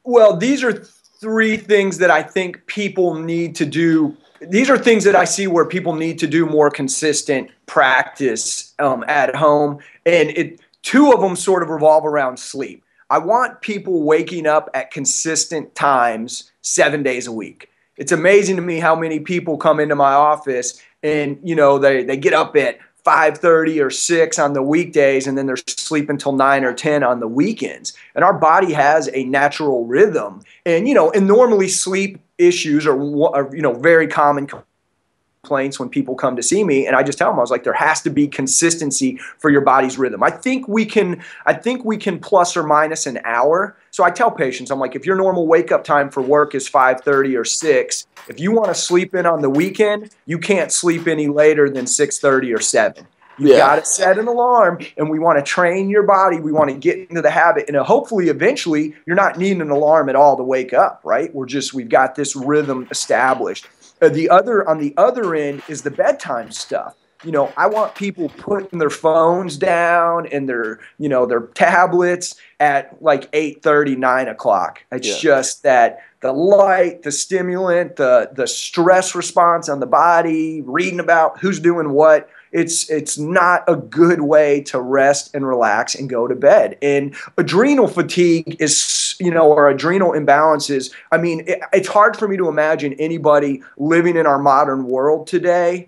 Well, these are 3 things that I think people need to do. These are things that I see where people need to do more consistent practice at home. And 2 of them sort of revolve around sleep. I want people waking up at consistent times 7 days a week. It's amazing to me how many people come into my office and, they get up at 5:30 or 6 on the weekdays and then they're sleeping until 9 or 10 on the weekends. And our body has a natural rhythm. And, and normally sleep issues are very common complaints when people come to see me, and I just tell them, I was like, there has to be consistency for your body's rhythm. I think we can plus or minus an hour. So I tell patients, I'm like, if your normal wake up time for work is 5:30 or 6, if you want to sleep in on the weekend, you can't sleep any later than 6:30 or 7. You got to set an alarm, and we want to train your body. We want to get into the habit, and hopefully, eventually, you're not needing an alarm at all to wake up, right? We've got this rhythm established. On the other end is the bedtime stuff. I want people putting their phones down and their tablets at like 8:30, 9 o'clock. It's just that the light, the stimulant, the stress response on the body, reading about who's doing what. It's not a good way to rest and relax and go to bed. And adrenal fatigue is, or adrenal imbalances. I mean, it's hard for me to imagine anybody living in our modern world today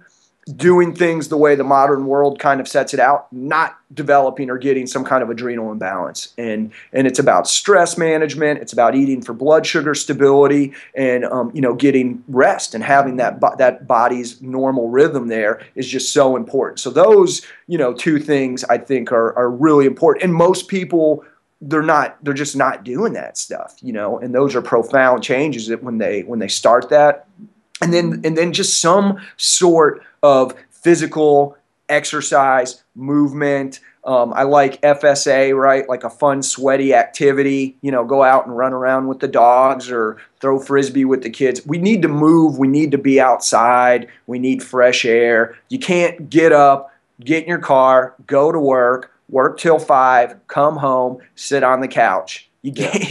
doing things the way the modern world kind of sets it out, not developing or getting some kind of adrenal imbalance. And it's about stress management. It's about eating for blood sugar stability and, getting rest and having that body's normal rhythm there is just so important. So those, two things I think are really important. And most people, they're just not doing that stuff, and those are profound changes that when they start that. And then just some sort of physical exercise, movement. I like FSA, right? Like a fun, sweaty activity. Go out and run around with the dogs or throw frisbee with the kids. We need to move. We need to be outside. We need fresh air. You can't get up, get in your car, go to work till 5, come home, sit on the couch. You can't.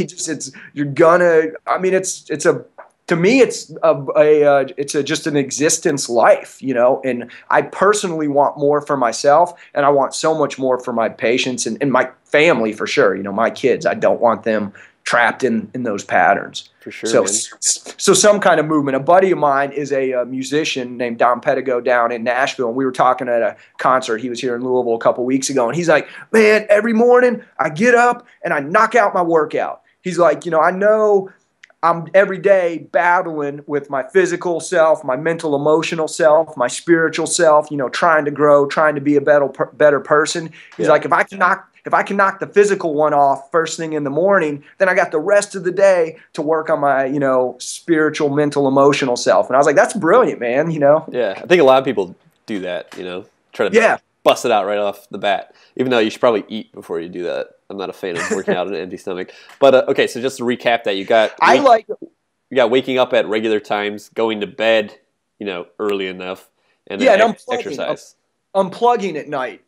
To me, it's just an existence life, and I personally want more for myself, and I want so much more for my patients and my family for sure. My kids, I don't want them trapped in those patterns. For sure. So some kind of movement. A buddy of mine is a musician named Don Pedigo down in Nashville, and we were talking at a concert. He was here in Louisville a couple weeks ago, and he's like, man, every morning I get up and I knock out my workout. He's like, I know I'm every day battling with my physical self, my mental, emotional self, my spiritual self, trying to grow, trying to be a better person. He's like, if I can knock the physical one off first thing in the morning, then I got the rest of the day to work on my, spiritual, mental, emotional self. And I was like, that's brilliant, man, Yeah, I think a lot of people do that, try to bust it out right off the bat, even though you should probably eat before you do that. I'm not a fan of working out on an empty stomach. But, okay, so just to recap that, you got waking up at regular times, going to bed, early enough, and then exercise. Unplugging at night,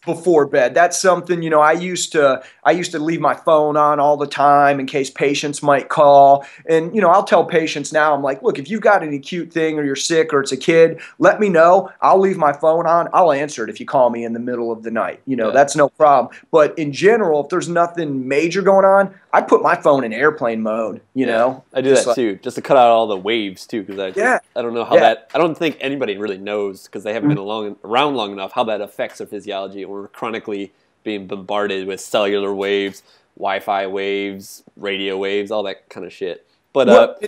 before bed. That's something, I used to leave my phone on all the time in case patients might call. And, I'll tell patients now, I'm like, look, if you've got an acute thing or you're sick or it's a kid, let me know. I'll leave my phone on. I'll answer it if you call me in the middle of the night. That's no problem. But in general, if there's nothing major going on, I put my phone in airplane mode, I do that too, just to cut out all the waves too, because I don't know how I don't think anybody really knows, because they haven't been around long enough, how that affects their physiology. We're chronically being bombarded with cellular waves, Wi-Fi waves, radio waves, all that kind of shit. But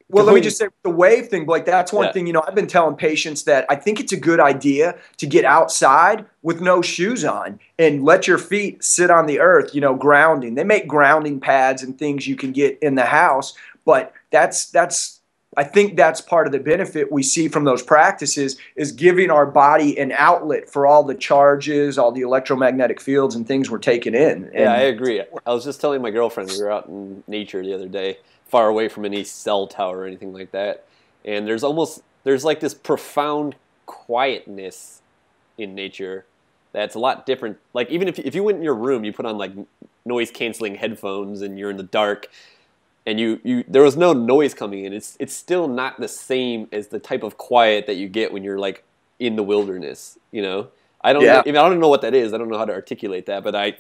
let me just say the wave thing, Blake, that's one thing, I've been telling patients that I think it's a good idea to get outside with no shoes on and let your feet sit on the earth, grounding. They make grounding pads and things you can get in the house, but I think that's part of the benefit we see from those practices is giving our body an outlet for all the charges, all the electromagnetic fields and things we're taking in. Yeah, I agree. I was just telling my girlfriend, we were out in nature the other day, far away from any cell tower or anything like that. And there's like this profound quietness in nature that's a lot different. Like even if you went in your room, you put on like noise canceling headphones and you're in the dark, and there was no noise coming in. It's still not the same as the type of quiet that you get when you're like in the wilderness. I don't know what that is. I don't know how to articulate that, but I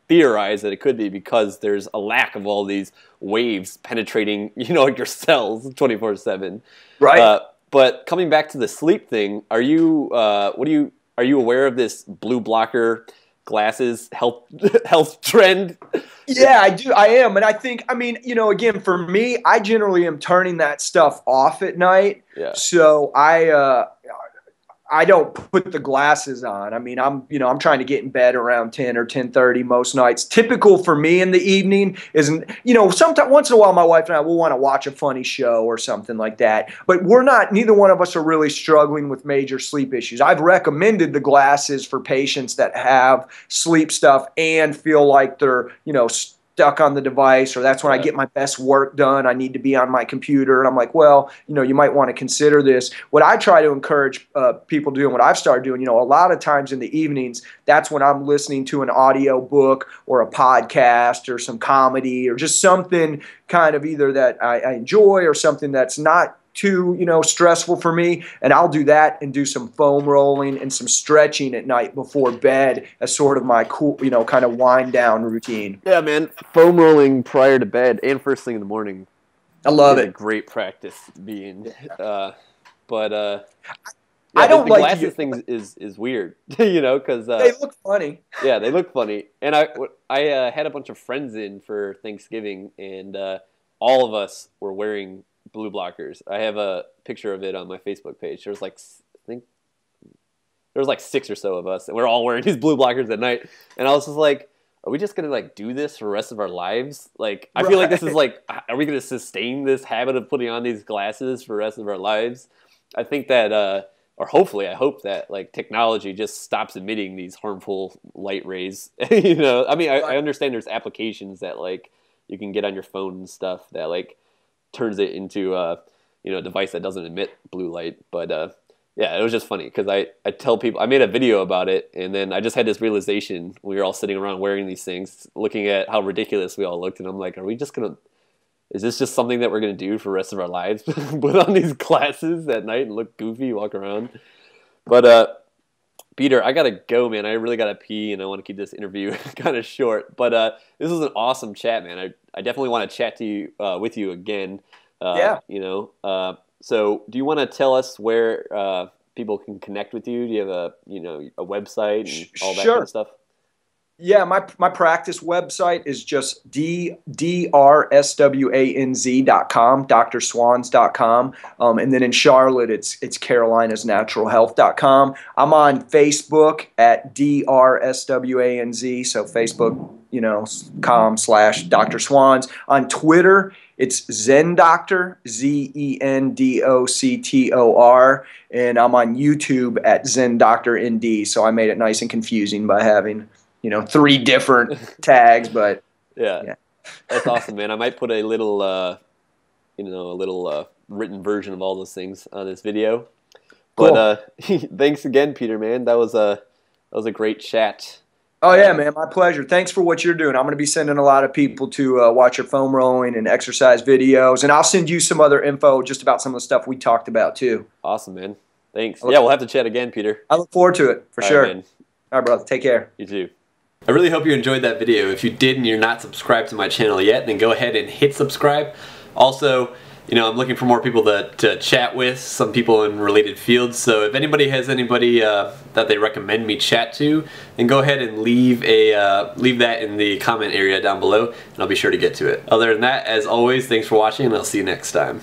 theorize that it could be because there's a lack of all these waves penetrating, your cells 24/7. Right. But coming back to the sleep thing, are you aware of this blue blocker glasses health trend? Yeah, I do. I am. And I think, again, for me, I generally am turning that stuff off at night. Yeah. So I don't put the glasses on. I'm trying to get in bed around 10 or 10:30 most nights. Typical for me in the evening is, sometimes once in a while my wife and I will want to watch a funny show or something like that. But neither one of us are really struggling with major sleep issues. I've recommended the glasses for patients that have sleep stuff and feel like they're, stuck on the device, or that's when I get my best work done. I need to be on my computer. And I'm like, well, you might want to consider this. What I try to encourage people doing, what I've started doing, a lot of times in the evenings, that's when I'm listening to an audio book or a podcast or some comedy or just something kind of either that I enjoy or something that's not too, stressful for me. And I'll do that and do some foam rolling and some stretching at night before bed as sort of my cool, kind of wind down routine. Yeah, man. Foam rolling prior to bed and first thing in the morning. I love it. A great practice being. but yeah, I don't the like glasses to. thing is weird, you know, because They look funny. yeah, they look funny. And I had a bunch of friends in for Thanksgiving, and all of us were wearing blue blockers. I have a picture of it on my Facebook page. There's like, I think there was like 6 or so of us, and we're all wearing these blue blockers at night. And I was just like, are we just gonna like do this for the rest of our lives? Like, I feel like this is like, are we gonna sustain this habit of putting on these glasses for the rest of our lives? I think that, or hopefully, I hope that like technology just stops emitting these harmful light rays. You know, I mean, I understand there's applications that like you can get on your phone and stuff that like turns it into you know, a device that doesn't emit blue light, but yeah, it was just funny because I tell people, I made a video about it, and then I just had this realization. We were all sitting around wearing these things, looking at how ridiculous we all looked, and I'm like, are we just gonna, is this just something that we're gonna do for the rest of our lives? Put on these glasses at night and look goofy, walk around. But Peter, I gotta go, man. I really gotta pee, and I want to keep this interview kind of short. But this was an awesome chat, man. I definitely want to chat to you with you again. Yeah. You know. So, do you want to tell us where people can connect with you? Do you have a, you know, a website and all that kind of stuff? Yeah, my practice website is just drswanz.com, drswanz.com. And then in Charlotte, it's carolinasnaturalhealth.com. I'm on Facebook at drswanz, so Facebook, you know, .com/Dr. Swanz. On Twitter, it's Zen Doctor, ZENDOCTOR, and I'm on YouTube at Zen Doctor ND. So I made it nice and confusing by having, you know, 3 different tags, but yeah, that's awesome, man. I might put a little, you know, a little written version of all those things on this video. But cool. Thanks again, Peter, man. That was a great chat. Oh yeah, man, my pleasure. Thanks for what you're doing. I'm going to be sending a lot of people to watch your foam rolling and exercise videos, and I'll send you some other info just about some of the stuff we talked about too. Awesome, man. Thanks. Yeah, we'll have to chat again, Peter. I look forward to it for sure. Right, man. All right, brother. Take care. You too. I really hope you enjoyed that video. If you did and you're not subscribed to my channel yet, then go ahead and hit subscribe. Also, you know, I'm looking for more people to chat with, some people in related fields. So if anybody has anybody that they recommend me chat to, then go ahead and leave that in the comment area down below, and I'll be sure to get to it. Other than that, as always, thanks for watching, and I'll see you next time.